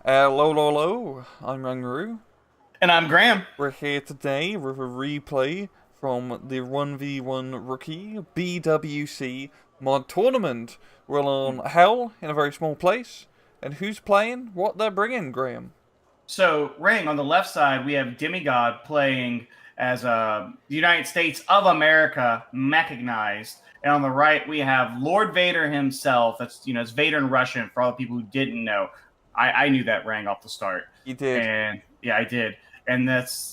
Hello, I'm Rangaroo. And I'm Graham. We're here today with a replay from the 1v1 Rookie BWC mod tournament. We're on Hell in a very small place. And who's playing? What they're bringing, Graham? So, Ring, on the left side, we have DimiGod playing as the United States of America mechanized. And on the right, we have Lord Vader himself. It's Vader in Russian for all the people who didn't know. I knew that rang off the start. You did. And yeah, I did. And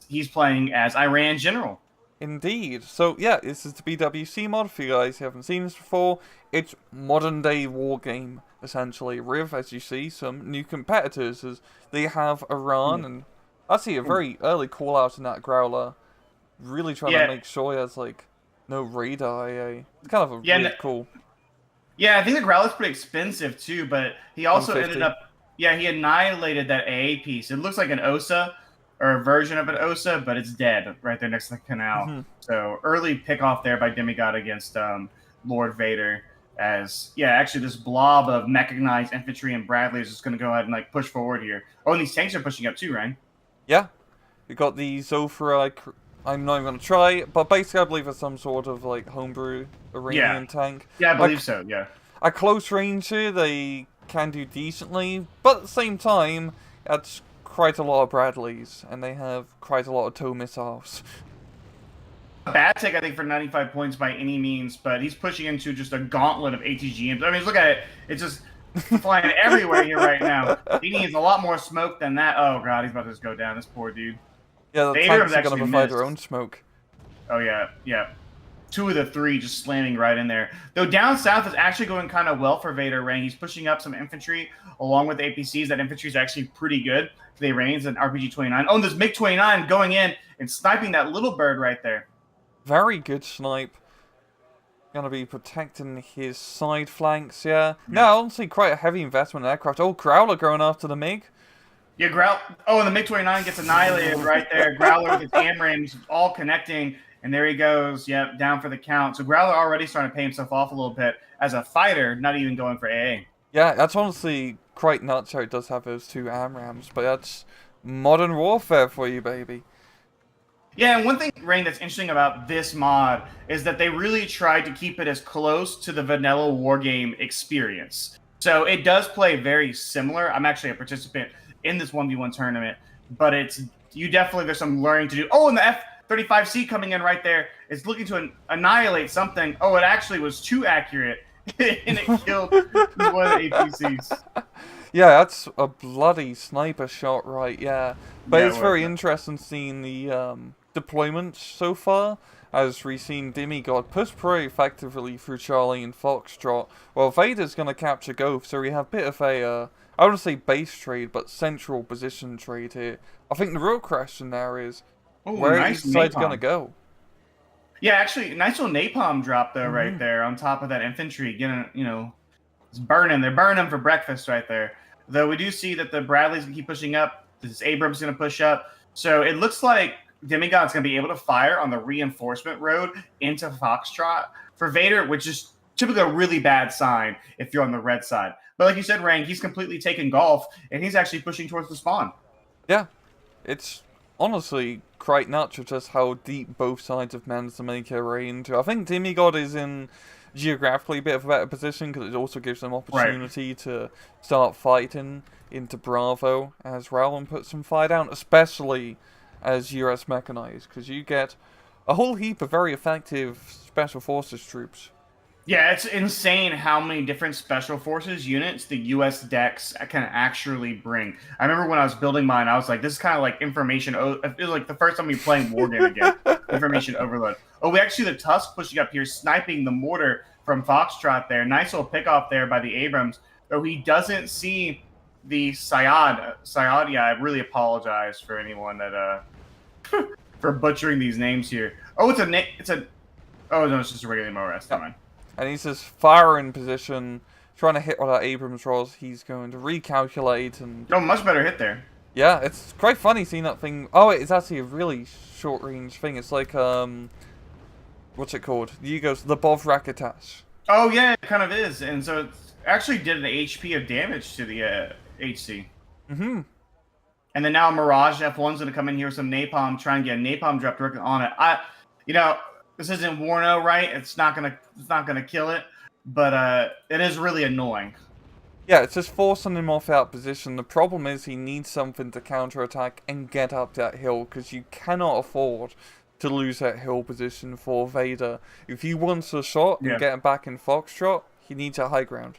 he's playing as Iran General. Indeed. So, yeah, this is the BWC mod for you guys who haven't seen this before. It's modern day Wargame, essentially. With, as you see, some new competitors as they have Iran, and I see a very early call out in that Growler. Really trying to Yeah, make sure he has, like, no radar IA. It's kind of a yeah, weird call. yeah. I think the Growler's pretty expensive too, but he also ended 150. up. Yeah, he annihilated that AA piece. It looks like an OSA or a version of an OSA, but it's dead right there next to the canal. Hmm. So early pick off there by DimiGod against Lord Vader. As yeah, actually this blob of mechanized infantry and Bradley is just going to go ahead and like push forward here. Oh, and these tanks are pushing up too, Ryan. Yeah. We got the Zofra. I'm not even going to try, but basically I believe it's some sort of, like, homebrew Yeah, Iranian tank. yeah, I Like, believe so. Yeah. at close range here, they can do decently, but at the same time, that's quite a lot of Bradleys, and they have quite a lot of tow missiles. Bad take, I think, for 95 points by any means, but he's pushing into just a gauntlet of ATGMs. I mean, look at it. It's just flying everywhere here right now. He needs a lot more smoke than that. Oh, God, he's about to just go down. This poor dude. Yeah, the Vader has tanks are going to actually provide missed. their own smoke. Oh, yeah, yeah. Two of the three just slamming right in there. Though down south is actually going kind of well for Vader Rang. He's pushing up some infantry along with the APCs. That infantry is actually pretty good. They range an RPG-29. Oh, and this MiG-29 going in and sniping that little bird right there. Very good snipe. Gonna be protecting his side flanks, yeah. No, Yeah. honestly, quite a heavy investment in aircraft. Oh, Growler going after the MiG. Yeah, Oh, and the MiG-29 gets annihilated right there. Growler with his AMRAAMs all connecting, and there he goes. Yep, down for the count. So Growler already starting to pay himself off a little bit as a fighter, not even going for AA. Yeah, that's honestly quite nuts how it does have those two AMRAAMs, but that's modern warfare for you, baby. Yeah, and one thing, Rain, that's interesting about this mod is that they really tried to keep it as close to the vanilla Wargame experience. So it does play very similar. I'm actually a participant in this 1v1 tournament, but there's some learning to do. Oh, and the F-35C coming in right there is looking to annihilate something. Oh, it actually was too accurate, and it killed one of the APCs. Yeah, that's a bloody sniper shot, right? Yeah, but Yeah, it's it was. very interesting seeing the deployment so far, as we've seen DimiGod push pretty effectively through Charlie and Foxtrot. Well, Vader's gonna capture Ghost, so we have a bit of a I wouldn't say base trade, but central position trade here. I think the real question there is Oh, where nice each side's gonna napalm. go. Yeah, actually, nice little napalm drop though, right Hmm. there on top of that infantry. It's burning. They're burning them for breakfast right there. Though we do see that the Bradley's gonna keep pushing up. This Abrams gonna push up. So it looks like Demigod's gonna be able to fire on the reinforcement road into Foxtrot for Vader, which is typically a really bad sign if you're on the red side. But like you said, Rang, he's completely taken golf and he's actually pushing towards the spawn. Yeah, it's honestly quite nuts with just how deep both sides have managed to make their way into. I think DemiGod is in geographically a bit of a better position because it also gives them Right. opportunity to start fighting into Bravo as well and put some fire down, especially as US mechanized, because you get a whole heap of very effective special forces troops. Yeah, it's insane how many different special forces units the U.S. decks can actually bring. I remember when I was building mine, I was like, "This is kind of like information." It was like the first time we playing Wargame again. Information overload. Oh, we actually see the Tusk pushing up here, sniping the mortar from Foxtrot there. Nice little pick off there by the Abrams. Though he doesn't see the Syad. Syad, yeah, I really apologize for anyone that for butchering these names here. Oh, Oh no, it's just a regular MORS. Never mind. And he's just firing position, trying to hit what that Abrams rolls. He's going to recalculate and Oh, much better hit there. yeah, it's quite funny seeing that thing. Oh, it's actually a really short range thing. It's like what's it called? You goes the Bov Racketash. Oh yeah, it kind of is, and so it actually did an HP of damage to the HC. Mm-hmm. And then now Mirage F1's going to come in here with some napalm, try and get a napalm drop directly on it. This isn't Warno, right? It's not gonna kill it, but it is really annoying. Yeah, it's just forcing him off out position. The problem is he needs something to counterattack and get up that hill, because you cannot afford to lose that hill position for Vader. If he wants a shot and get him back in Foxtrot, he needs a high ground.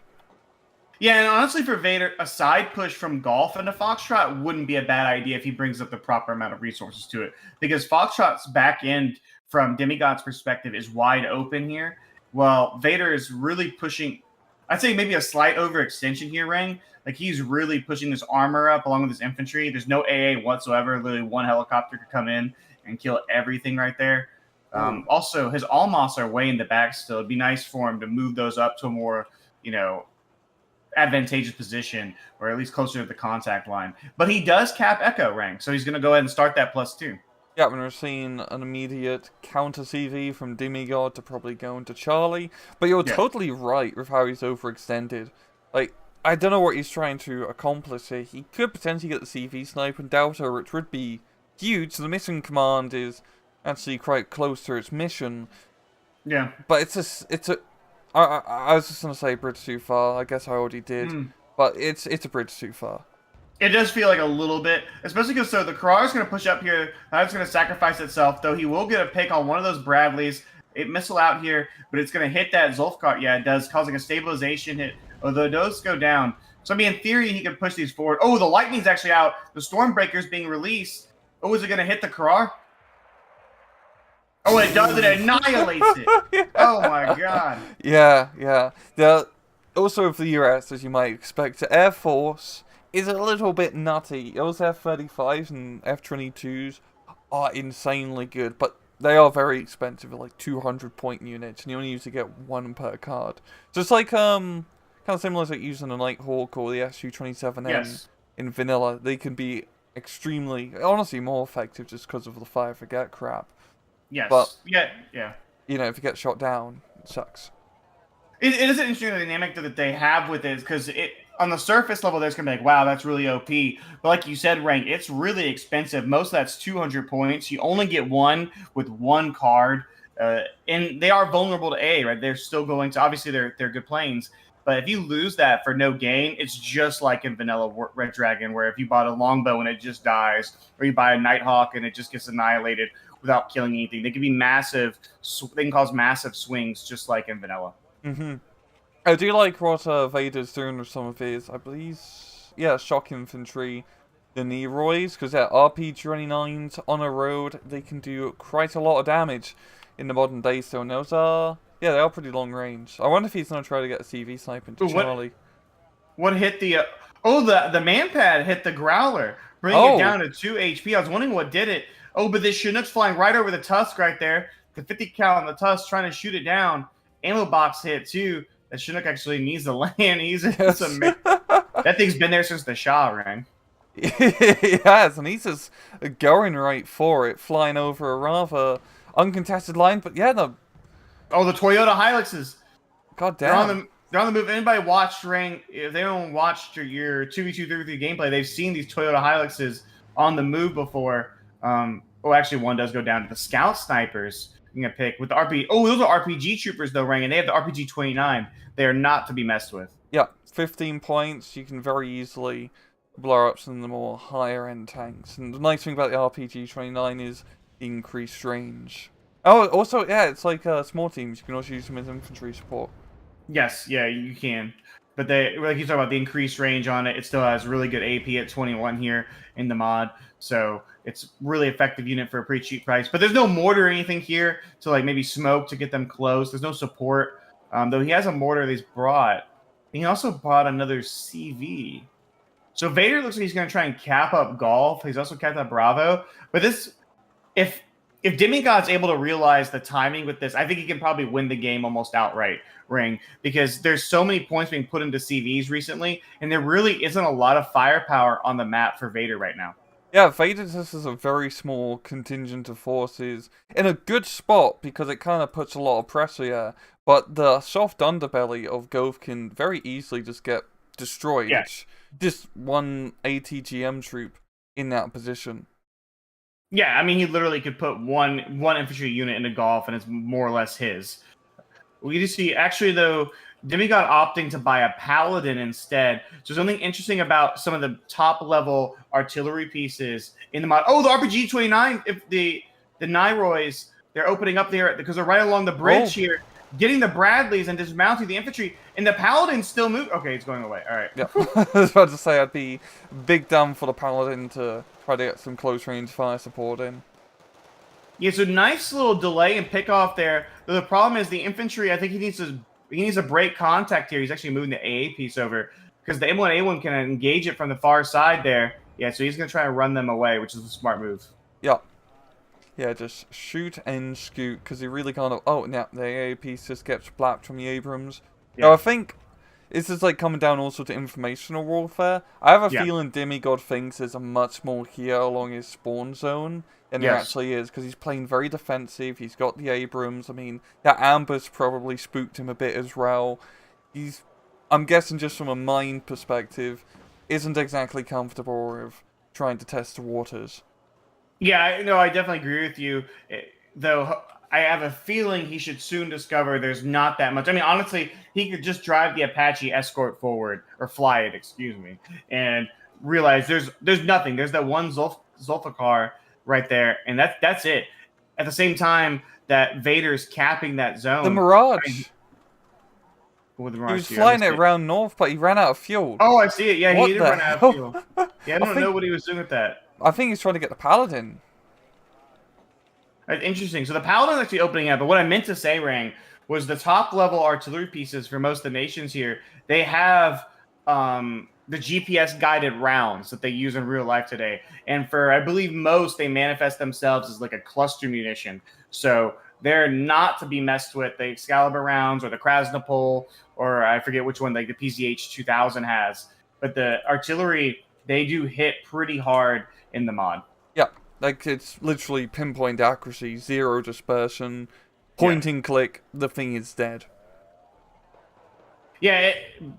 Yeah, and honestly for Vader, a side push from Golf into Foxtrot wouldn't be a bad idea if he brings up the proper amount of resources to it. Because Foxtrot's back end, from DimiGod's perspective, is wide open here. Well, Vader is really pushing, I'd say maybe a slight overextension here, Rang. Like, he's really pushing this armor up along with his infantry. There's no AA whatsoever. Literally one helicopter could come in and kill everything right there. Also, his Almas are way in the back still. It'd be nice for him to move those up to a more, advantageous position, or at least closer to the contact line. But he does cap Echo rank, so he's going to go ahead and start that +2. Yeah, when we're seeing an immediate counter CV from DimiGod to probably go into Charlie. But you're totally right with how he's overextended. Like, I don't know what he's trying to accomplish here. He could potentially get the CV snipe and Delta, which would be huge. The mission command is actually quite close to its mission. Yeah. But I was just going to say bridge too far. I guess I already did. But it's a bridge too far. It does feel like a little bit, especially because the Karara is going to push up here. That's going to sacrifice itself, though he will get a pick on one of those Bradleys. It missile out here, but it's going to hit that Zulfkar. Yeah, it does, causing a stabilization hit, although those go down. So, I mean, in theory, he could push these forward. Oh, the Lightning's actually out. The Stormbreaker's being released. Oh, is it going to hit the Karara? Oh, it does. It annihilates it. Oh, my God. Yeah. Also, with the US, as you might expect, the Air Force is a little bit nutty. Those F-35s and F-22s are insanely good, but they are very expensive, like 200-point units, and you only usually get one per card. So it's like, kind of similar to using a Nighthawk or the Su-27M in vanilla. They can be extremely, honestly, more effective just because of the fire forget crap. Yes. But, yeah. If you get shot down, it sucks. It is an interesting dynamic that they have with it, because on the surface level, there's going to be like, wow, that's really OP. But like you said, Rank, it's really expensive. Most of that's 200 points. You only get one with one card. And they are vulnerable to A, right? They're still going to, obviously, they're good planes. But if you lose that for no gain, it's just like in Vanilla Red Dragon, where if you bought a longbow and it just dies, or you buy a Nighthawk and it just gets annihilated without killing anything. They can be massive. They can cause massive swings, just like in Vanilla. I do like what Vader's doing with some of his, I believe, shock infantry, the Neroys, because they're RP-29s on a road. They can do quite a lot of damage in the modern day still. And those are, they are pretty long range. I wonder if he's going to try to get a CV snipe into Charlie. What hit the... the man-pad hit the Growler, bringing it down to 2 HP. I was wondering what did it. Oh, but this Chinook's flying right over the Tusk right there. The 50 cal on the Tusk, trying to shoot it down. Ammo box hit, too. That Chinook actually needs to land. That thing's been there since the Shah ran. He has, and he's just going right for it, flying over a rather uncontested line. But yeah, the Toyota Hiluxes. God damn. They're on the move. Anybody watched Ring? If they don't watch your 2v2 gameplay, they've seen these Toyota Hiluxes on the move before. Actually, one does go down to the Scout Snipers. You can pick with the RP. Oh, those are RPG troopers though, Ring, and they have the RPG-29. They are not to be messed with. Yeah, 15 points. You can very easily blow up some of the more higher end tanks. And the nice thing about the RPG-29 is the increased range. Oh, also, it's like small teams. You can also use them as infantry support. Yes, yeah, you can. But like you talk about the increased range on it, it still has really good AP at 21 here in the mod. So it's really effective unit for a pretty cheap price. But there's no mortar or anything here to like maybe smoke to get them close. There's no support. Though he has a mortar that he's brought. And he also brought another CV. So Vader looks like he's going to try and cap up Golf. He's also capped up Bravo. But if DimiGod's able to realize the timing with this, I think he can probably win the game almost outright, Ring, because there's so many points being put into CVs recently, and there really isn't a lot of firepower on the map for Vader right now. Yeah, Vader just has a very small contingent of forces in a good spot because it kind of puts a lot of pressure here, but the soft underbelly of Gove can very easily just get destroyed. Yeah. just one ATGM troop in that position. Yeah, I mean, he literally could put one infantry unit into golf, and it's more or less his. We just see, actually, though, DimiGod opting to buy a paladin instead. So something interesting about some of the top level artillery pieces in the mod. Oh, the RPG 29. If the Nyroys, they're opening up there because they're right along the bridge here, getting the Bradleys and dismounting the infantry, and the paladin still move. Okay, it's going away. All right. Yeah, I was about to say I'd be big down for the paladin to try to get some close range fire support in. Yeah, so nice little delay and pick off there. But the problem is the infantry. I think he needs to break contact here. He's actually moving the AA piece over because the M1A1 can engage it from the far side there. Yeah, so he's going to try and run them away, which is a smart move. Yeah. Yeah, just shoot and scoot, because he really kind of... Oh, yeah, the AA piece just gets blapped from the Abrams. Yeah. Now, I think this is like coming down also to informational warfare. I have a feeling DimiGod thinks there's a much more here along his spawn zone than there actually is, because he's playing very defensive. He's got the Abrams. I mean, that ambush probably spooked him a bit as well. He's, I'm guessing just from a mind perspective, isn't exactly comfortable with trying to test the waters. Yeah, no, I definitely agree with you. Though I have a feeling he should soon discover there's not that much. I mean, honestly, he could just drive the Apache escort forward, or fly it, excuse me, and realize there's nothing. There's that one Zulfikar right there, and that's it. At the same time that Vader's capping that zone. The Mirage. He was flying it around north, but he ran out of fuel. Oh, I see it. Yeah, he did run out of fuel. Yeah, I don't know what he was doing with that. I think he's trying to get the Paladin. That's interesting. So the Paladin's actually opening up, but what I meant to say, Rang, was the top level artillery pieces for most of the nations here, they have the GPS guided rounds that they use in real life today. And for, I believe, most, they manifest themselves as like a cluster munition. So they're not to be messed with. The Excalibur rounds or the Krasnopol, or I forget which one, like the PZH 2000 has. But the artillery, they do hit pretty hard in the mod. Yeah, like it's literally pinpoint accuracy, zero dispersion, point and click, the thing is dead. Yeah,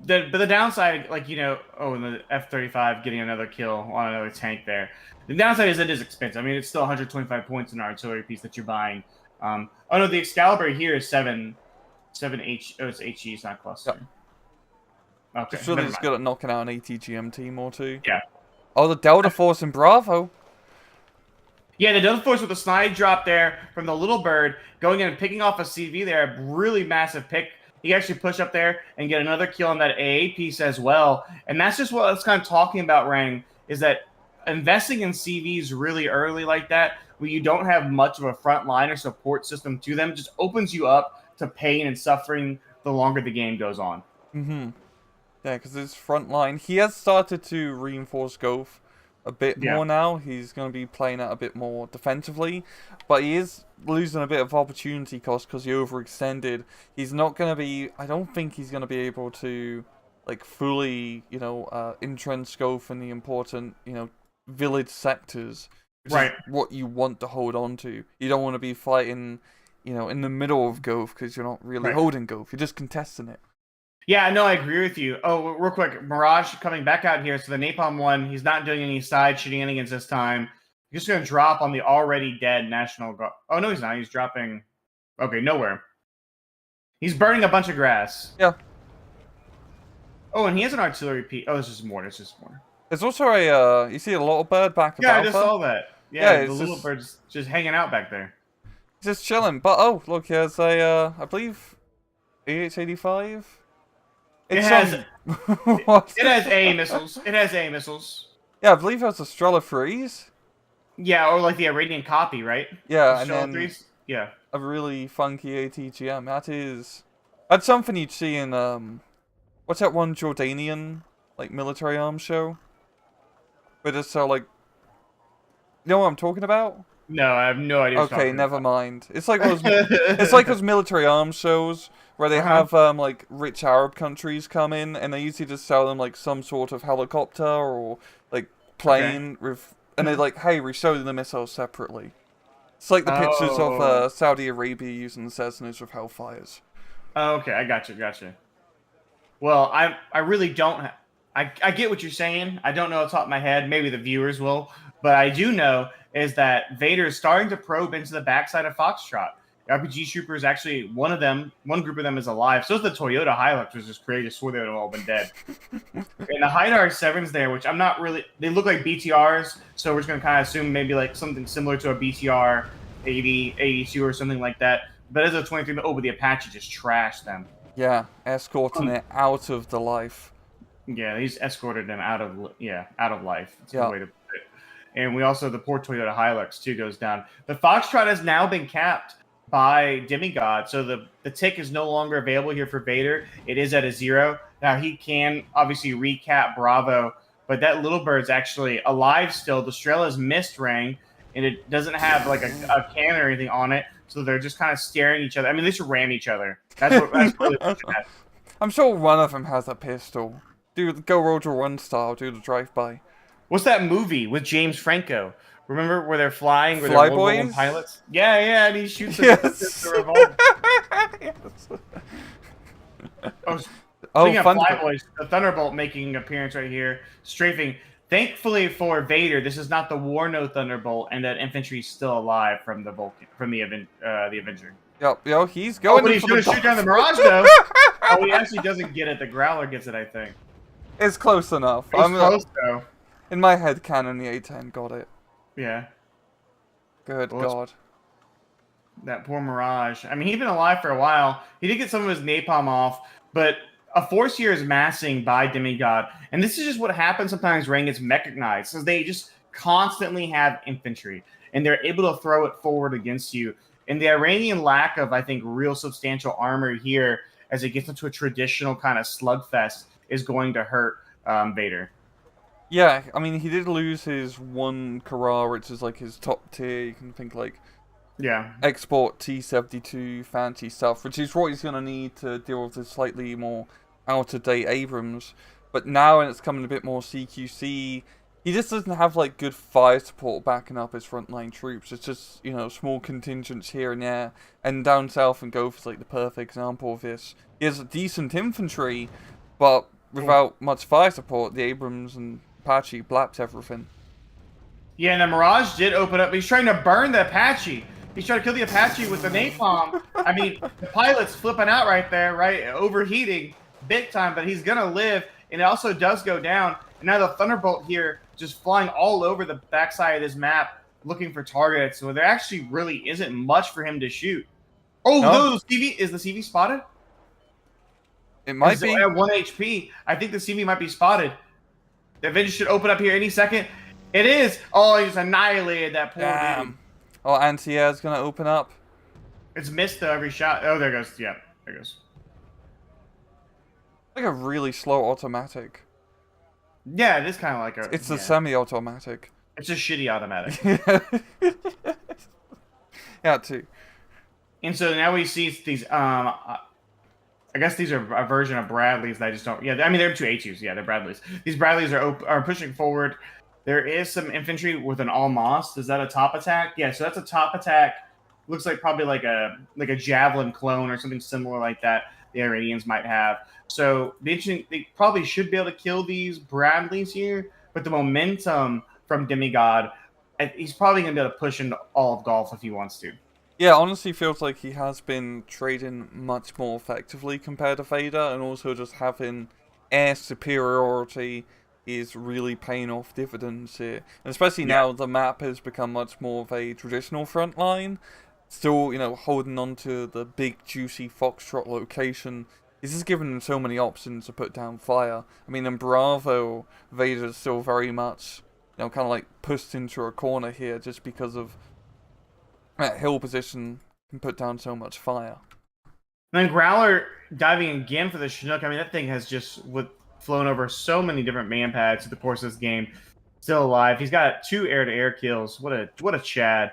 but the downside, like, you know, and the F-35 getting another kill on another tank there. The downside is it is expensive. I mean, it's still 125 points in an artillery piece that you're buying. Oh no, the Excalibur here is 7 H. Oh, it's HE, it's not cluster. Yep. Okay. Just really just good at knocking out an ATGM team or two. Yeah. Oh, the Delta Force in Bravo. Yeah, the Delta Force with the snide drop there from the Little Bird, going in and picking off a CV there, a really massive pick. He actually push up there and get another kill on that AA piece as well. And that's just what I was kind of talking about, Rang, is that investing in CVs really early like that, where you don't have much of a front line or support system to them, just opens you up to pain and suffering the longer the game goes on. Mm-hmm. Yeah, because his front line, he has started to reinforce Goth a bit more now. He's going to be playing out a bit more defensively, but he is losing a bit of opportunity cost because he overextended. He's not going to be, I don't think he's going to be able to, like, fully, you know, entrench Goth in the important, you know, village sectors, which is what you want to hold on to. You don't want to be fighting, you know, in the middle of Goth because you're not really holding Goth. You're just contesting it. Yeah, no, I agree with you. Oh, real quick, Mirage coming back out here. So the Napalm one, he's not doing any side shenanigans this time. He's just going to drop on the already dead National Guard. Oh, no, he's not. He's dropping... Okay, nowhere. He's burning a bunch of grass. Yeah. Oh, and he has an artillery piece. Oh, this is mortar. It's just mortar. There's also a... you see a little bird back at Alpha? I just saw that. Yeah, the little bird's just hanging out back there. Just chilling. But, oh, look, here's a... I believe... AH-85? It has A missiles. It has A missiles. Yeah, I believe that's a Strela 3s. Yeah, or like the Iranian copy, right? Yeah, and then 3s? Yeah. A really funky ATGM. That's something you'd see in what's that one Jordanian like military arms show? Where just so like, you know what I'm talking about? No, I have no idea. Okay, never mind. It's like those. It's like those military arms shows where they have like rich Arab countries come in, and they usually just sell them like some sort of helicopter or like plane with, and they're like, "Hey, we show the missiles separately." It's like the pictures of Saudi Arabia using the Cessnas with Hellfires. Oh, okay, I gotcha. Well, I really don't. I get what you're saying. I don't know off the top of my head. Maybe the viewers will. But I do know is that Vader is starting to probe into the backside of Foxtrot. RPG Troopers, actually, one group of them is alive. So is the Toyota Hilux, which is crazy. I swore they would have all been dead. And the Haidar 7s there, which I'm not really... They look like BTRs, so we're just going to kind of assume maybe like something similar to a BTR 80, 82 or something like that. But as a 23... Oh, but the Apache just trashed them. Yeah, escorting it out of the life. Yeah, he's escorted them out of life. That's a Yeah. good way to put it. And we also, the poor Toyota Hilux, too, goes down. The Foxtrot has now been capped by DimiGod, so the tick is no longer available here for Vader. It is at a 0. Now, he can obviously recap Bravo, but that little bird's actually alive still. The Strela's missed ring, and it doesn't have like a cannon or anything on it, so they're just kind of staring at each other. I mean, they should ram each other. That's really what it has. I'm sure one of them has a pistol. Do the Go Roger One style, do the drive-by. What's that movie with James Franco? Remember where they're flying, where Fly they're Boys? pilots? Yeah, and he shoots the revolver. Speaking of Fly Boys, the Thunderbolt making an appearance right here, strafing. Thankfully for Vader, this is not the Warno Thunderbolt, and that infantry is still alive from the Avenger. Yep, he's going. But he's going to shoot down the Mirage though. Oh, he actually doesn't get it. The Growler gets it, I think. It's close enough. It's close though. In my head canon, the A10 got it. Yeah. Good God. That poor Mirage. I mean, he's been alive for a while. He did get some of his napalm off, but a force here is massing by DimiGod. And this is just what happens sometimes Ring gets mechanized. So they just constantly have infantry, and they're able to throw it forward against you. And the Iranian lack of, I think, real substantial armor here as it gets into a traditional kind of slugfest is going to hurt Vader. Yeah, I mean, he did lose his one Carrara, which is like his top tier. You can think like export T-72 fancy stuff, which is what he's going to need to deal with the slightly more out-of-date Abrams. But now when it's coming a bit more CQC, he just doesn't have like good fire support backing up his frontline troops. It's just, you know, small contingents here and there. And down south in Gulf is like the perfect example of this. He has decent infantry, but without much fire support, the Abrams and Apache blaps everything. Yeah, and the Mirage did open up. He's trying to burn the Apache. He's trying to kill the Apache with the napalm. I mean, the pilot's flipping out right there, right? Overheating big time, but he's going to live. And it also does go down. And now the Thunderbolt here just flying all over the backside of this map looking for targets. So there actually really isn't much for him to shoot. Oh, no, the CV, is the CV spotted? It might be. At 1 HP. I think the CV might be spotted. The Avenger should open up here any second. It is. Oh, he just annihilated that poor dude. Oh, anti-air's going to open up. It's missed though, every shot. Oh, there goes. Yeah, there goes. Like a really slow automatic. Yeah, it is kind of like a... It's a semi-automatic. It's a shitty automatic. Yeah, too. And so now we see these... I guess these are a version of Bradleys that I just don't... Yeah, I mean, they're 2 A2s. Yeah, they're Bradleys. These Bradleys are pushing forward. There is some infantry with an Almas. Is that a top attack? Yeah, so that's a top attack. Looks like probably like a Javelin clone or something similar like that the Iranians might have. So they probably should be able to kill these Bradleys here, but the momentum from DimiGod, he's probably going to be able to push into all of Gulf if he wants to. Yeah, honestly feels like he has been trading much more effectively compared to Vader, and also just having air superiority is really paying off dividends here. And especially now the map has become much more of a traditional front line. Still, you know, holding on to the big, juicy Foxtrot location. This is giving them so many options to put down fire. I mean, in Bravo, Vader's still very much, you know, kind of like pushed into a corner here just because of that hill position can put down so much fire. And then Growler diving again for the Chinook. I mean, that thing has just flown over so many different man pads through the course of this game. Still alive. He's got 2 air-to-air kills. What a Chad.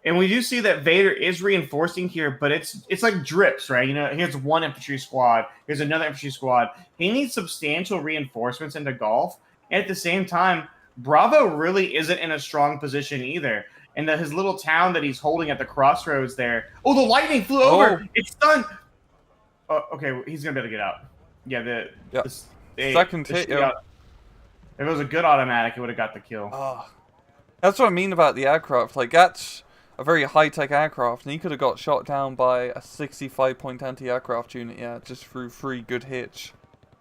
And we do see that Vader is reinforcing here, but it's like drips, right? You know, here's one infantry squad. Here's another infantry squad. He needs substantial reinforcements into Gulf. And at the same time, Bravo really isn't in a strong position either. And his little town that he's holding at the crossroads there. Oh, the lightning flew over. It's done. Oh, okay, he's going to be able to get out. Yeah, second hit, If it was a good automatic, it would have got the kill. Ah, that's what I mean about the aircraft. Like, that's a very high-tech aircraft, and he could have got shot down by a 65-point anti-aircraft unit, yeah, just through 3 good hits.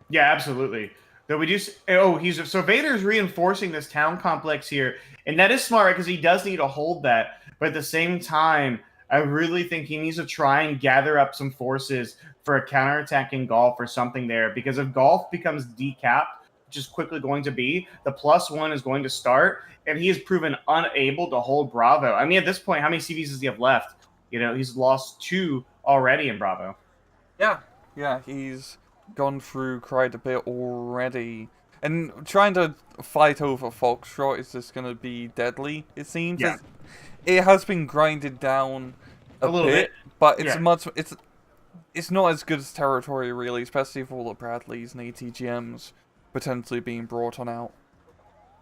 Yeah, absolutely. Though we do. Oh, so Vader's reinforcing this town complex here, and that is smart because he does need to hold that. But at the same time, I really think he needs to try and gather up some forces for a counterattack in Golf or something there. Because if Golf becomes decapped, which is quickly going to be, the +1 is going to start, and he has proven unable to hold Bravo. I mean, at this point, how many CVs does he have left? You know, he's lost 2 already in Bravo. Yeah, he's gone through quite a bit already. And trying to fight over Foxtrot is just going to be deadly, it seems. Yeah. It has been grinded down a little bit. but it's not as good as Territory, really, especially for all the Bradleys and ATGMs potentially being brought on out.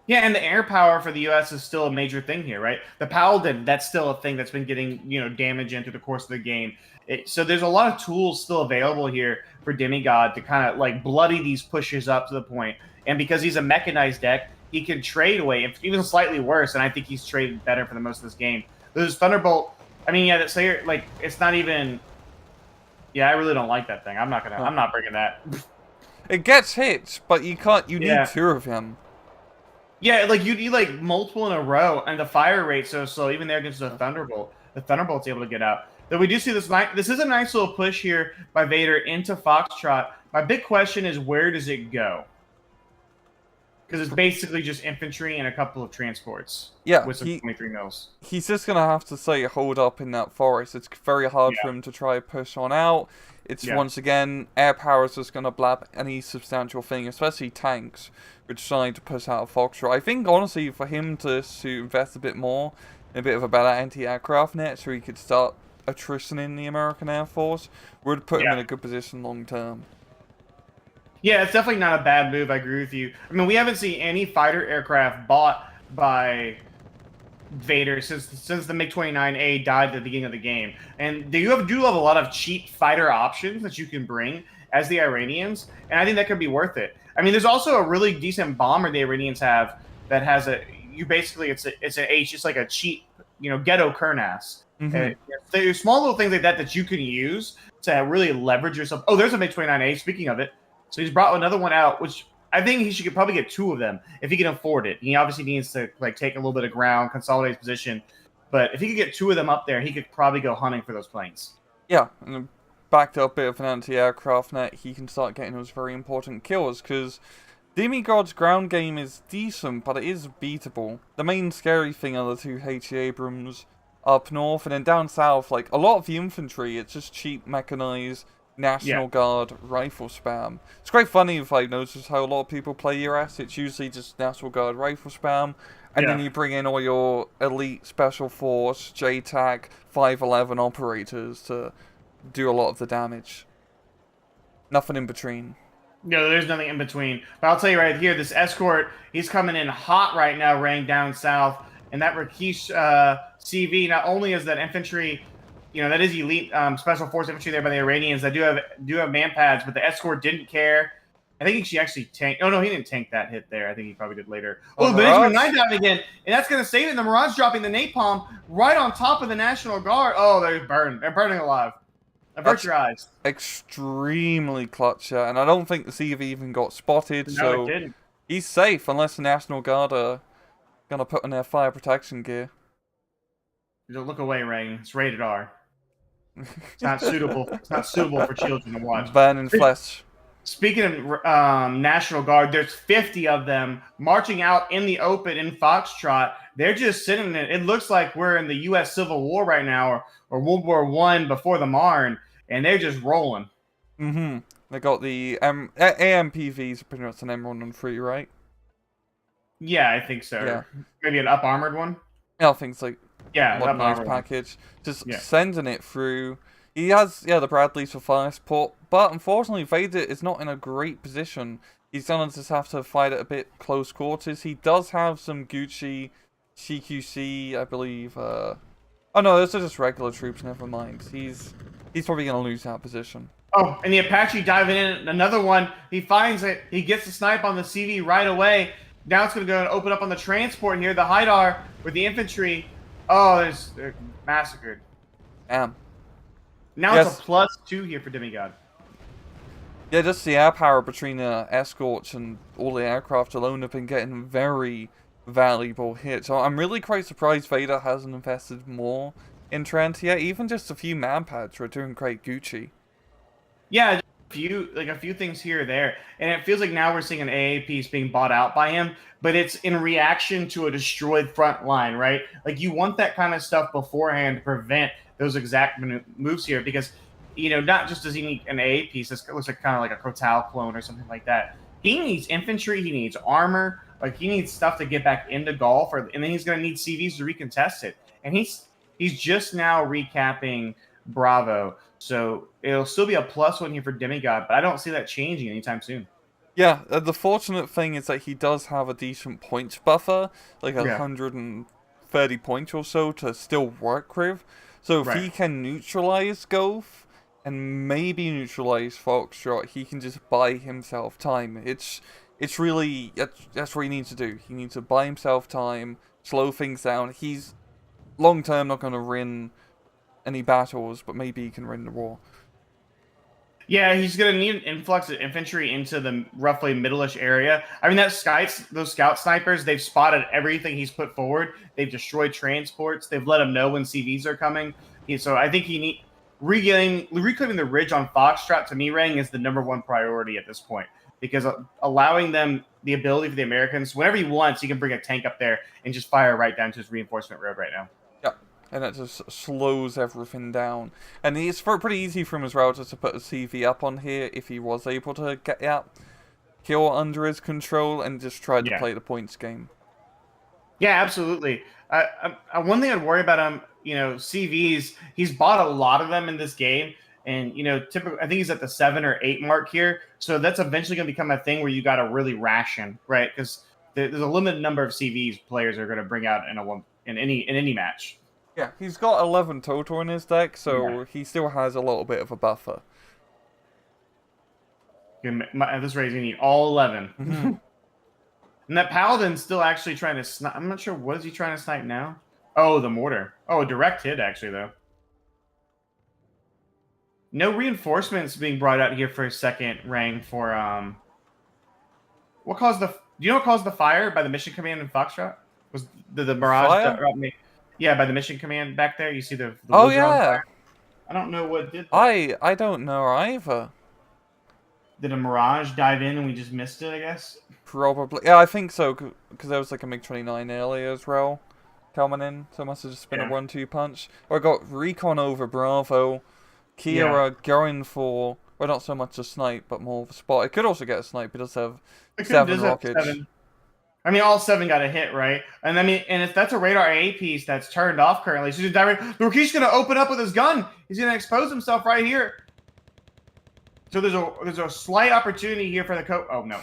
Yeah, and the air power for the U.S. is still a major thing here, right? The Paladin, that's still a thing that's been getting, damage into the course of the game. So there's a lot of tools still available here for DimiGod to kind of like bloody these pushes up to the point. And because he's a mechanized deck, he can trade away, if even slightly worse, and I think he's traded better for the most of this game. There's Thunderbolt. I mean, yeah, it's not even. Yeah, I really don't like that thing. I'm not bringing that. It gets hits, but you can't. You Yeah. need 2 of him. Yeah, like you need like multiple in a row, and the fire rate's so slow. Even there against the Thunderbolt, the Thunderbolt's able to get out. Though we do see this. This is a nice little push here by Vader into Foxtrot. My big question is, where does it go? Because it's basically just infantry and a couple of transports. Yeah, with some 23 mils. He's just gonna have to say hold up in that forest. It's very hard for him to try push on out. It's once again, air power is just gonna blab any substantial thing, especially tanks, which are trying to push out a Foxtrot. I think honestly, for him to invest a bit more in a bit of a better anti-aircraft net, so he could start attrition in the American Air Force, would put him in a good position long term. Yeah, it's definitely not a bad move. I agree with you. I mean, we haven't seen any fighter aircraft bought by Vader since the MiG-29A died at the beginning of the game. And do have a lot of cheap fighter options that you can bring as the Iranians, and I think that could be worth it. I mean, there's also a really decent bomber the Iranians have that has it's like a cheap, ghetto Kurnas. Mm-hmm. There's small little things like that you can use to really leverage yourself. Oh, there's a MiG-29A. Speaking of it. So he's brought another one out, which I think he should probably get 2 of them if he can afford it. He obviously needs to take a little bit of ground, consolidate his position. But if he could get 2 of them up there, he could probably go hunting for those planes. Yeah, and backed up a bit of an anti-aircraft net, he can start getting those very important kills, because DimiGod's ground game is decent, but it is beatable. The main scary thing are the 2 HE Abrams up north, and then down south, like, a lot of the infantry, it's just cheap mechanized National Guard rifle spam. It's quite funny if I notice how a lot of people play US. It's usually just National Guard rifle spam, and then you bring in all your elite special force, JTAC, 511 operators to do a lot of the damage. Nothing in between. No, there's nothing in between. But I'll tell you right here, this escort, he's coming in hot right now, raying down south, and that Rakesh CV, not only is that infantry. That is elite special force infantry there by the Iranians. That do have man pads, but the escort didn't care. I think she actually tanked. Oh no, he didn't tank that hit there. I think he probably did later. Oh, but it's 9 down again, and that's gonna save it. The Mirage dropping the napalm right on top of the National Guard. Oh, they're burned. They're burning alive. Avert your eyes. Extremely clutch, and I don't think the CV even got spotted. No, so it didn't. He's safe unless the National Guard are gonna put on their fire protection gear. Look away, Rain. It's rated R. It's not suitable. It's not suitable for children to watch. Burning flesh. Speaking of National Guard, there's 50 of them marching out in the open in Foxtrot. They're just sitting there. It looks like we're in the U.S. Civil War right now, or World War I before the Marne, and they're just rolling. Mm-hmm. They got the AMPVs are pretty much an M113, right? Yeah, I think so. Yeah. Maybe an up-armored one? Yeah, I think it's like modernized package. Just sending it through. He has, the Bradleys for fire support, but unfortunately Vader is not in a great position. He's gonna just have to fight at a bit close quarters. He does have some Gucci, CQC, I believe. Oh no, those are just regular troops, never mind. He's probably gonna lose that position. Oh, and the Apache diving in, another one. He finds it. He gets the snipe on the CV right away. Now it's going to go and open up on the transport here. The Haidar with the infantry. Oh, they're massacred. Damn. Now Yes. it's a +2 here for DimiGod. Yeah, just the air power between escorts and all the aircraft alone have been getting very valuable hits. So I'm really quite surprised Vader hasn't invested more in Trent yet. Even just a few manpads are doing great Gucci. Yeah, a few things here or there, and it feels like now we're seeing an AA piece being bought out by him, but it's in reaction to a destroyed front line, right? Like you want that kind of stuff beforehand to prevent those exact moves here, because not just does he need an AA piece that looks like kind of like a Crotal clone or something like that. He needs infantry, he needs armor, like he needs stuff to get back into golf, and then he's going to need CVs to recontest it, and he's just now recapping Bravo. So it'll still be a +1 here for DimiGod, but I don't see that changing anytime soon. Yeah, the fortunate thing is that he does have a decent points buffer, like Yeah. 130 points or so to still work with. So if he can neutralize Golf and maybe neutralize Foxtrot, he can just buy himself time. It's really, that's what he needs to do. He needs to buy himself time, slow things down. He's long term not going to win any battles, but maybe he can win the war. Yeah, he's going to need an influx of infantry into the roughly middle-ish area. I mean, those scout snipers, they've spotted everything he's put forward. They've destroyed transports. They've let him know when CVs are coming. So I think reclaiming the ridge on Foxtrot, to me, Rang, is the #1 priority at this point. Because allowing them the ability for the Americans, whenever he wants, he can bring a tank up there and just fire right down to his reinforcement road right now. And that just slows everything down. And it's pretty easy for him as well just to put a CV up on here if he was able to get that kill under his control and just try to play the points game. Yeah, absolutely. One thing I'd worry about him, CVs, he's bought a lot of them in this game. And, typically, I think he's at the 7 or 8 mark here. So that's eventually going to become a thing where you got to really ration, right? Because there's a limited number of CVs players are going to bring out in any match. Yeah, he's got 11 total in his deck, so he still has a little bit of a buffer. At this rate, you need all 11. And that Paladin's still actually trying to snipe. I'm not sure, what is he trying to snipe now? Oh, the mortar. Oh, a direct hit, actually, though. No reinforcements being brought out here for a second, Rang, for, do you know what caused the fire by the mission command in Foxtrot? Was the Mirage? Yeah, by the mission command back there. You see the oh, yeah. I don't know what did that. I don't know either. Did a Mirage dive in and we just missed it, I guess? Probably. Yeah, I think so, because there was like a MiG-29 earlier as well coming in, so it must have just been a 1-2 punch. Or I got Recon over Bravo, Kira going for, well, not so much a snipe, but more of a spot. It could also get a snipe, it does have 7 rockets. I mean, all 7 got a hit, right? And I mean, and if that's a radar A piece that's turned off currently, so the Rakish's going to open up with his gun. He's going to expose himself right here. So there's a slight opportunity here for the Oh no.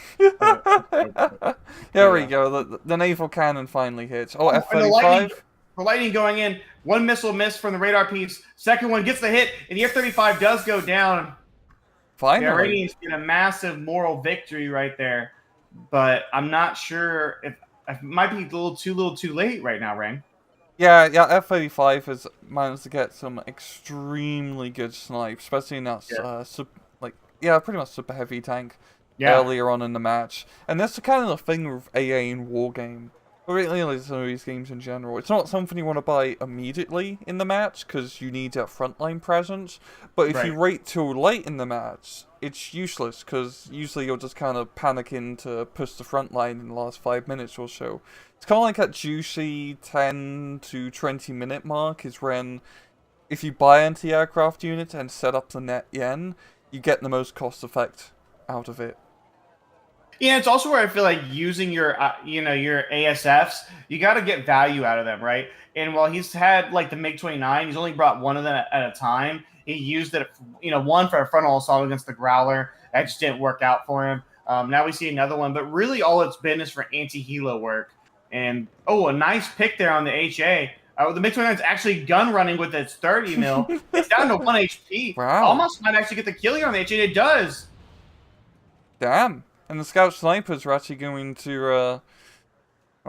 There we go. The naval cannon finally hits. Oh, F-35. The lightning going in. One missile missed from the radar piece. Second one gets the hit, and the F-35 does go down. Finally. The Iranians get a massive moral victory right there. But I'm not sure if it might be a little too late right now, Rang. Yeah, F-35 has managed to get some extremely good snipes, especially in that pretty much super heavy tank earlier on in the match. And that's the kind of thing with AA in Wargame. Or really some of these games in general. It's not something you want to buy immediately in the match, because you need that frontline presence. But if you wait till late in the match, it's useless, because usually you'll just kind of panic in to push the front line in the last 5 minutes or so. It's kind of like that juicy 10 to 20 minute mark is when, if you buy anti-aircraft units and set up the net yen, you get the most cost effect out of it. Yeah, it's also where I feel like using your ASFs, you got to get value out of them, right? And while he's had like the MiG-29, he's only brought one of them at a time. He used it, one for a frontal assault against the Growler. That just didn't work out for him. Now we see another one, but really all it's been is for anti-helo work. And, a nice pick there on the HA. The MiG-29 is actually gun running with its 30 mil. It's down to 1 HP. Wow. Almost might actually get the kill here on the HA. It does. Damn. And the scout snipers are actually going to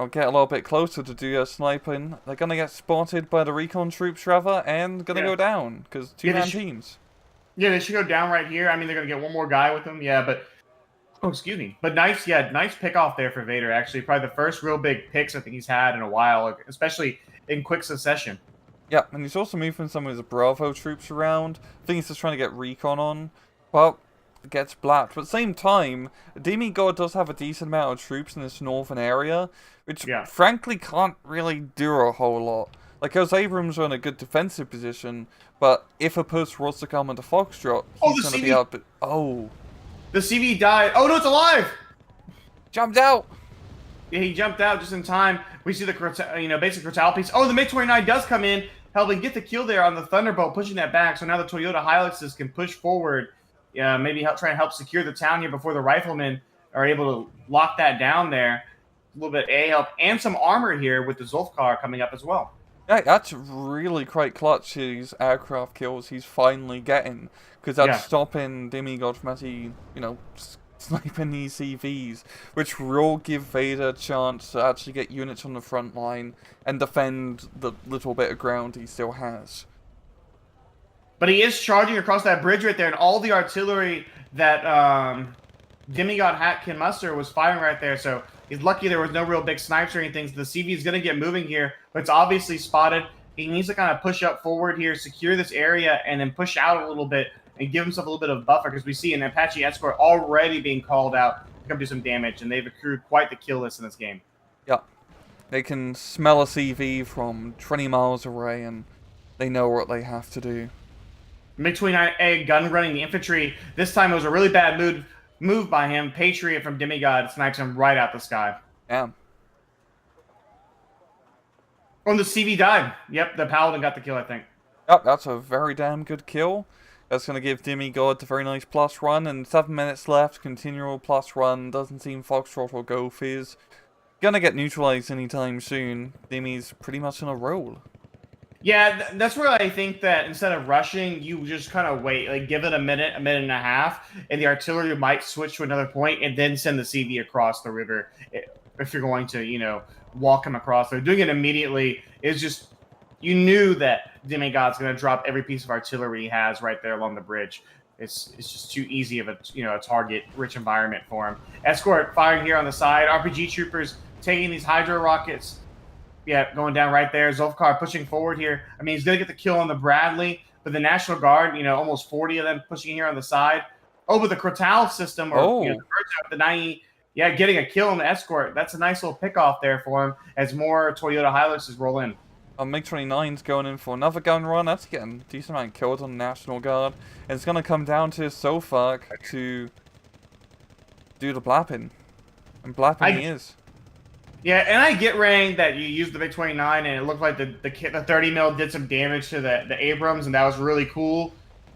I'll get a little bit closer to do a sniping. They're gonna get spotted by the recon troops, rather, and gonna go down, because two-man teams. Yeah, they should go down right here. I mean, they're gonna get one more guy with them. Yeah, but oh, excuse me. But nice, nice pick off there for Vader. Actually, probably the first real big picks I think he's had in a while, especially in quick succession. Yeah, and he's also moving some of his Bravo troops around. I think he's just trying to get recon on. Well, it gets blacked. But at the same time, DimiGod does have a decent amount of troops in this northern area, which frankly can't really do a whole lot. Like, those Abrams are in a good defensive position, but if a push was to come into Foxtrot, he's going to be out. Oh. The CV died. Oh, no, it's alive! Jumped out! Yeah, he jumped out just in time. We see the, basic Cortal piece. Oh, the MiG-29 does come in, helping get the kill there on the Thunderbolt, pushing that back. So now the Toyota Hiluxes can push forward, maybe try and help secure the town here before the Riflemen are able to lock that down there. A little bit A help and some armor here with the Zulfkar coming up as well. Yeah, that's really quite clutch, these aircraft kills he's finally getting. Because that's stopping DimiGod from actually, sniping these CVs. Which will give Vader a chance to actually get units on the front line and defend the little bit of ground he still has. But he is charging across that bridge right there, and all the artillery that DimiGod can muster was firing right there, so he's lucky there was no real big snipes or anything. So the CV is going to get moving here, but it's obviously spotted. He needs to kind of push up forward here, secure this area, and then push out a little bit and give himself a little bit of buffer, because we see an Apache escort already being called out to come do some damage, and they've accrued quite the kill list in this game. Yeah. They can smell a CV from 20 miles away, and they know what they have to do. MiG-29A gun running the infantry. This time it was a really bad move by him. Patriot from DimiGod snipes him right out the sky. Yeah. Oh, and the CV died. Yep, the Paladin got the kill, I think. Yep, that's a very damn good kill. That's going to give DimiGod a very nice plus run, and 7 minutes left, continual plus run. Doesn't seem Foxtrot will go fizz. Gonna get neutralized anytime soon. Dimi's pretty much on a roll. Yeah, that's where I think that instead of rushing, you just kind of wait, like give it a minute and a half, and the artillery might switch to another point, and then send the CV across the river if you're going to, walk him across. So doing it immediately is just, you knew that DimiGod's going to drop every piece of artillery he has right there along the bridge. It's just too easy of a target-rich environment for him. Escort firing here on the side. RPG troopers taking these Hydro rockets. Yeah, going down right there. Zulfkar pushing forward here. I mean, he's going to get the kill on the Bradley, but the National Guard, almost 40 of them pushing here on the side. Oh, but the Crotal system, the 90, getting a kill on the Escort. That's a nice little pick-off there for him as more Toyota Hiluxes roll in. MiG-29's going in for another gun run. That's getting a decent amount of kills on the National Guard. And it's going to come down to Sofak to do the blapping. And blapping he is. Yeah, and I get, Rang, that you used the MiG-29 and it looked like the 30 mil did some damage to the Abrams, and that was really cool.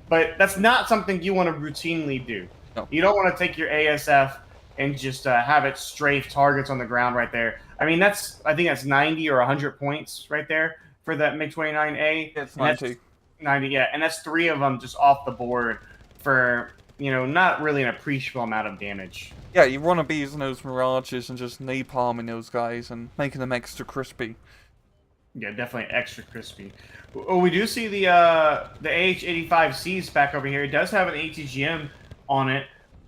But that's not something you want to routinely do. No. You don't want to take your ASF and just have it strafe targets on the ground right there. I mean, I think that's 90 or 100 points right there for that MiG-29A. It's 90. 90, yeah. And that's 3 of them just off the board for, not really an appreciable amount of damage. Yeah, you want to be using those Mirages and just napalming those guys and making them extra crispy. Yeah, definitely extra crispy. Oh, we do see the AH-85Cs back over here. It does have an ATGM on it.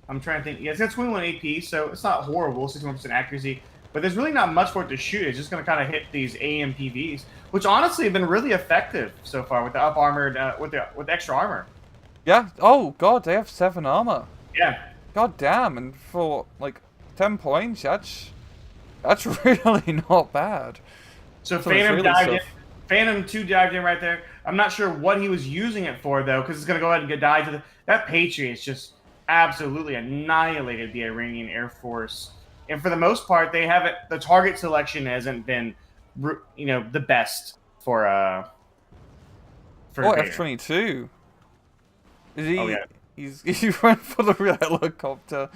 I'm trying to think. Yeah, it's got 21 AP, so it's not horrible, 61% accuracy. But there's really not much for it to shoot. It's just going to kind of hit these AMPVs, which honestly have been really effective so far with the up-armored, with extra armor. Yeah. Oh, God, they have 7 armor. Yeah. God damn, and for, 10 points, that's really not bad. So Phantom dived in. Phantom 2 dived in right there. I'm not sure what he was using it for, though, because it's going to go ahead and get dive to that Patriot's just absolutely annihilated the Iranian Air Force. And for the most part, they haven't. The target selection hasn't been, the best for F-22. Is he? Oh yeah. He's running for the helicopter.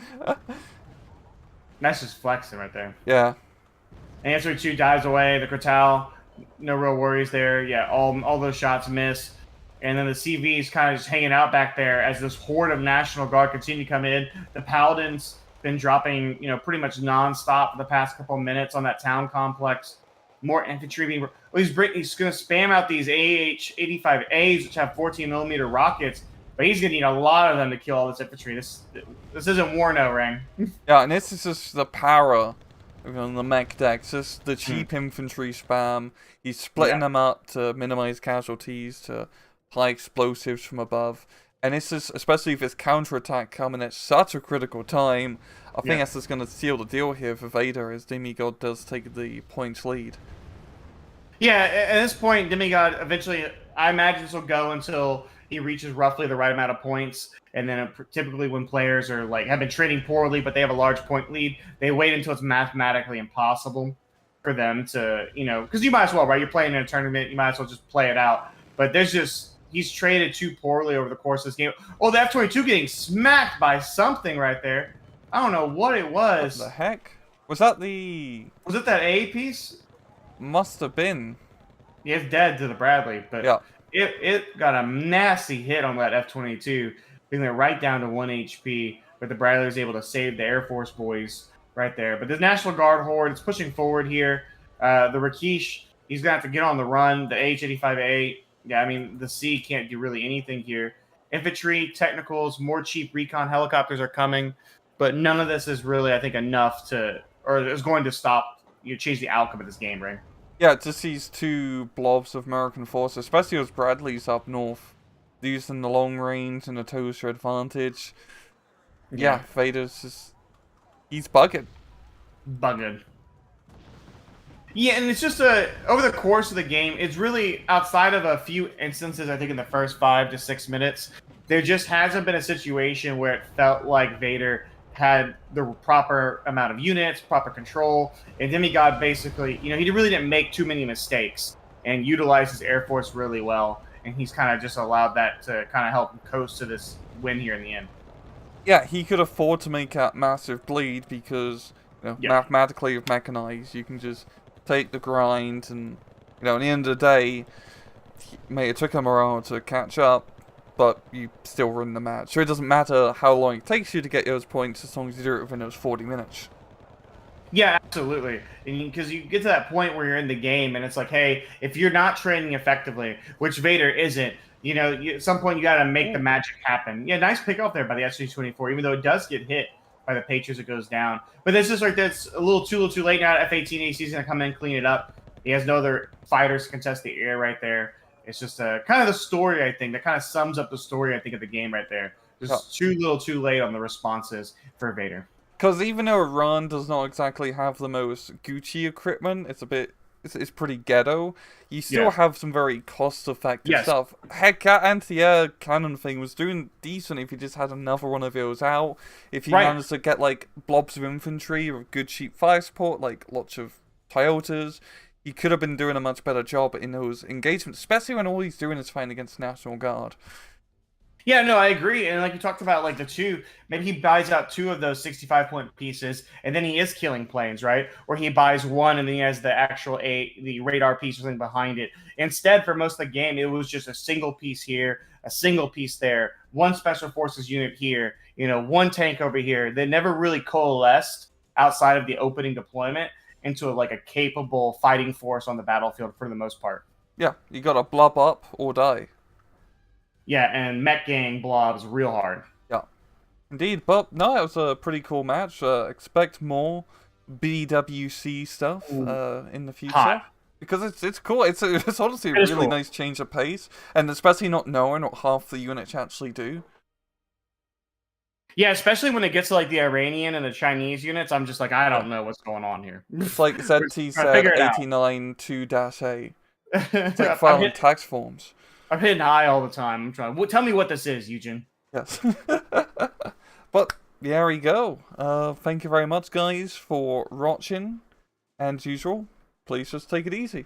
That's just flexing right there. Yeah. And Answer 2 dives away. The Crotal, no real worries there. Yeah, all those shots miss. And then the CV is kind of just hanging out back there as this horde of National Guard continue to come in. The Paladins been dropping, pretty much nonstop for the past couple of minutes on that town complex. More infantry being. Well, he's going to spam out these AH-85As, which have 14mm rockets, but he's going to need a lot of them to kill all this infantry. This isn't Warno, Ring. Yeah, and this is just the power on the mech decks, just the cheap infantry spam. He's splitting them up to minimize casualties, to apply explosives from above. And this is, especially if it's counterattack coming at such a critical time, I think that's just going to seal the deal here for Vader, as DimiGod does take the points lead. Yeah, at this point, DimiGod eventually, I imagine this will go until he reaches roughly the right amount of points. And then typically when players are have been trading poorly, but they have a large point lead, they wait until it's mathematically impossible for them to, because you might as well, right? You're playing in a tournament, you might as well just play it out. But he's traded too poorly over the course of this game. Oh, the F-22 getting smacked by something right there. I don't know what it was. What the heck? Was that that A piece? Must have been. Yeah, it's dead to the Bradley, but yeah. It got a nasty hit on that F-22, bringing it right down to 1 HP, but the Bradley was able to save the Air Force boys right there. But the National Guard horde is pushing forward here. The Rakesh, he's going to have to get on the run. The H-85A, yeah, I mean, the C can't do really anything here. Infantry, technicals, more cheap recon helicopters are coming, but none of this is really, I think, enough or is going to change the outcome of this game, right? Yeah, just these two blobs of American forces, especially as Bradley's up north, using the long range and the toaster advantage. Yeah, Vader's he's bugging. Yeah, and it's just over the course of the game, it's really, outside of a few instances, I think in the first 5 to 6 minutes, there just hasn't been a situation where it felt like Vader had the proper amount of units, proper control, and DimiGod basically, he really didn't make too many mistakes and utilized his Air Force really well, and he's kind of just allowed that to kind of help him coast to this win here in the end. Yeah, he could afford to make that massive bleed because, mathematically with mechanized, you can just take the grind and, at the end of the day, it took him a while to catch up, but you still win the match. So it doesn't matter how long it takes you to get those points as long as you do it within those 40 minutes. Yeah, absolutely. Because you get to that point where you're in the game and it's like, hey, if you're not training effectively, which Vader isn't, at some point you got to make the magic happen. Yeah, nice pick off there by the SG-24, even though it does get hit by the Patriots, it goes down. But this is that's a little too late now. F-18AC is going to come in, clean it up. He has no other fighters to contest the air right there. It's just kind of the story, I think, that kind of sums up the story, I think, of the game right there. Just too late on the responses for Vader. Because even though Iran does not exactly have the most Gucci equipment, it's pretty ghetto, you still have some very cost-effective stuff. Heck, that anti-air cannon thing was doing decent if you just had another one of those out. If you managed to get, blobs of infantry or good cheap fire support, lots of Toyotas, he could have been doing a much better job in those engagements, especially when all he's doing is fighting against National Guard. Yeah, no, I agree. And like you talked about, the two, maybe he buys out 2 of those 65-point pieces, and then he is killing planes, right? Or he buys 1, and then he has the radar piece or something behind it. Instead, for most of the game, it was just a single piece here, a single piece there, 1 special forces unit here, 1 tank over here. They never really coalesced outside of the opening deployment into a capable fighting force on the battlefield for the most part. Yeah, you gotta blob up or die. Yeah, and mech gang blobs real hard. Yeah, indeed. But no, it was a pretty cool match. Expect more BWC stuff in the future. Because it's cool. It's honestly a really nice change of pace, and especially not knowing what half the units actually do. Yeah, especially when it gets to the Iranian and the Chinese units, I'm just I don't know what's going on here. It's like ZT said 89 2-A. It's like filing tax forms. I'm hitting high all the time. I'm trying. Tell me what this is, Eugen. Yes. But there we go. Thank you very much, guys, for watching. And as usual, please just take it easy.